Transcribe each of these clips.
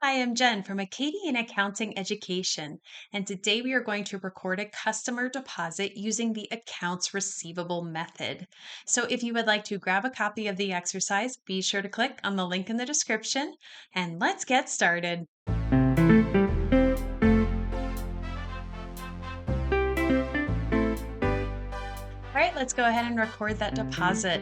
Hi, I'm Jen from Acadian Accounting Education, and today we are going to record a customer deposit using the accounts receivable method. So if you would like to grab a copy of the exercise, be sure to click on the link in the description, and let's get started. All right, let's go ahead and record that deposit.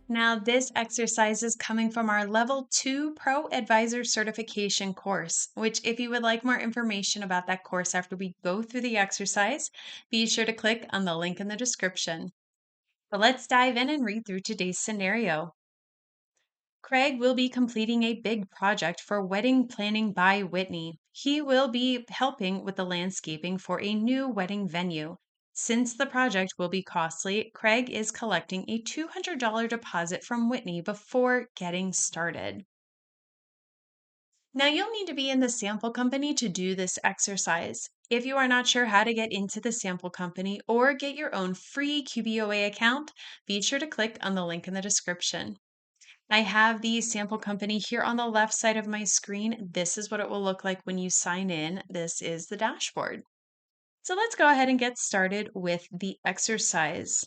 Now, this exercise is coming from our Level 2 ProAdvisor certification course, which, if you would like more information about that course after we go through the exercise, be sure to click on the link in the description. But let's dive in and read through today's scenario. Craig will be completing a big project for wedding planning by Whitney. He will be helping with the landscaping for a new wedding venue. Since the project will be costly, Craig is collecting a $200 deposit from Whitney before getting started. Now, you'll need to be in the sample company to do this exercise. If you are not sure how to get into the sample company or get your own free QBOA account, be sure to click on the link in the description. I have the sample company here on the left side of my screen. This is what it will look like when you sign in. This is the dashboard. So let's go ahead and get started with the exercise.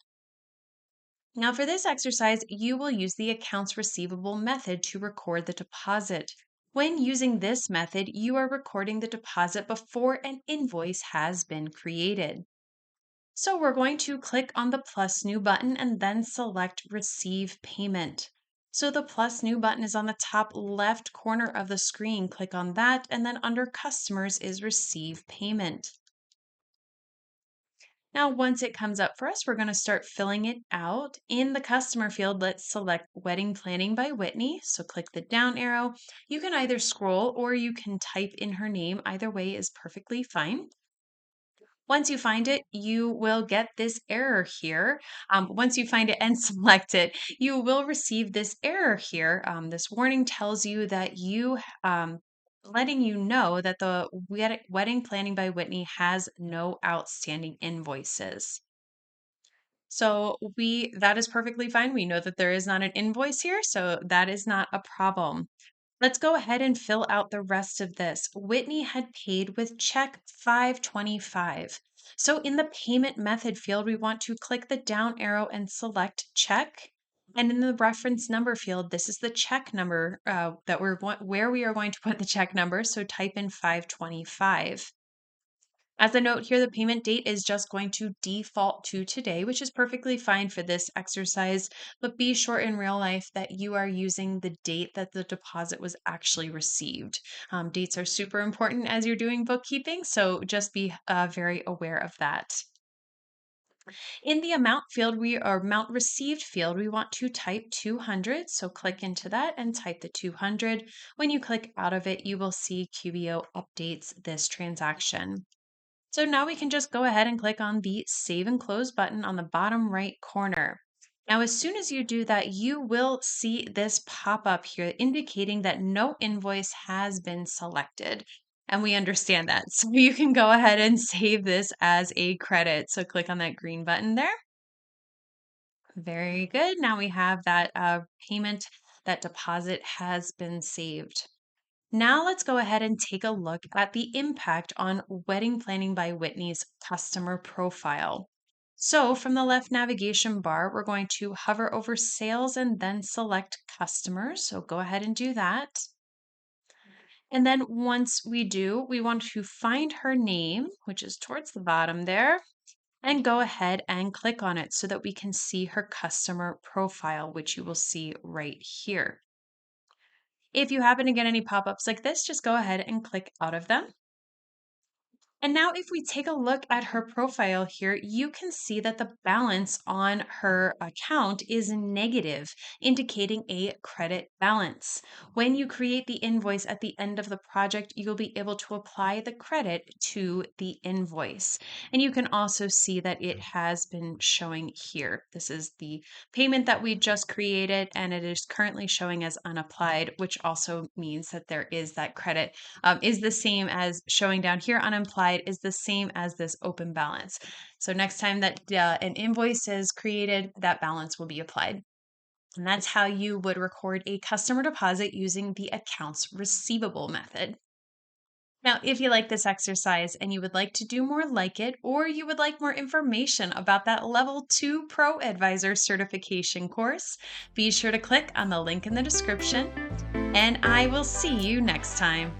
Now for this exercise, you will use the accounts receivable method to record the deposit. When using this method, you are recording the deposit before an invoice has been created. So we're going to click on the plus new button and then select receive payment. So the plus new button is on the top left corner of the screen. Click on that, and then under customers is receive payment. Now, once it comes up for us, we're going to start filling it out. In the customer field, let's select Wedding Planning by Whitney. So click the down arrow. You can either scroll or you can type in her name. Either way is perfectly fine. Once you find it, you will get this error here. Once you find it and select it, you will receive this error here. This warning tells you that letting you know that the Wedding Planning by Whitney has no outstanding invoices. So that is perfectly fine. We know that there is not an invoice here, so that is not a problem. Let's go ahead and fill out the rest of this. Whitney had paid with check 525. So in the payment method field, we want to click the down arrow and select check. And in the reference number field, this is the check number where we are going to put the check number. So type in 525. As a note here, the payment date is just going to default to today, which is perfectly fine for this exercise, but be sure in real life that you are using the date that the deposit was actually received. Dates are super important as you're doing bookkeeping, so just be very aware of that. In the amount field, amount received field, we want to type 200. So click into that and type the 200. When you click out of it, you will see QBO updates this transaction. So now we can just go ahead and click on the Save and Close button on the bottom right corner. Now, as soon as you do that, you will see this pop up here indicating that no invoice has been selected. And we understand that. So you can go ahead and save this as a credit. So click on that green button there. Very good. Now we have that payment, that deposit has been saved. Now let's go ahead and take a look at the impact on Wedding Planning by Whitney's customer profile. So from the left navigation bar, we're going to hover over sales and then select customers. So go ahead and do that. And then once we do, we want to find her name, which is towards the bottom there, and go ahead and click on it so that we can see her customer profile, which you will see right here. If you happen to get any pop-ups like this, just go ahead and click out of them. And now if we take a look at her profile here, you can see that the balance on her account is negative, indicating a credit balance. When you create the invoice at the end of the project, you'll be able to apply the credit to the invoice. And you can also see that it has been showing here. This is the payment that we just created, and it is currently showing as unapplied, which also means that there is that credit is the same as showing down here unapplied is the same as this open balance. So next time that an invoice is created, that balance will be applied. And that's how you would record a customer deposit using the accounts receivable method. Now, if you like this exercise and you would like to do more like it, or you would like more information about that Level 2 ProAdvisor certification course, be sure to click on the link in the description, and I will see you next time.